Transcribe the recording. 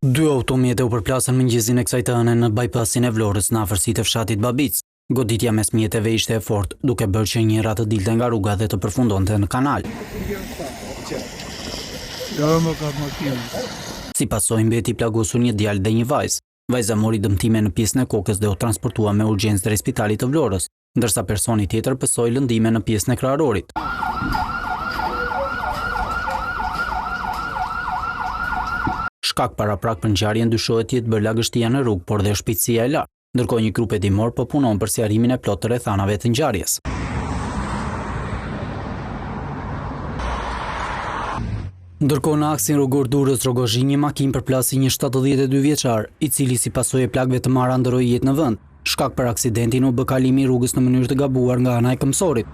Dy automjete u përplasën mëngjesin e kësaj të hëne në bypassin e Vlorës në afërsitë të fshatit Babic. Goditja mes mjeteve ishte e fortë, duke bërë që njëra të dilte nga rruga dhe të përfundonte në kanal. Si pasojë mbeti plagosur një djalë dhe një vajzë. Vajza mori dëmtime në pjesën e kokës dhe u transportua me urgjencë drejt spitalit të Vlorës, ndërsa personi tjetër pësoi lëndime në pjesën e kraharorit. Shkak paraprak për ngjarjen dyshohet të jetë bërë lagështia në rrugë, por dhe shpejtësia e lartë, ndërkohë një grup hetimor po punon për sqarimin e plotë të rrethanave të ngjarjes. Ndërkohë në aksin rrugor Durrës-Rogozhi një makinë përplasi një 72 vjeçar, i cili si pasojë e plagëve të marra ndroi jetë në vend. Shkak për aksidentin u bë kalimi i rrugës në mënyrë të gabuar nga ana e këmbësorit.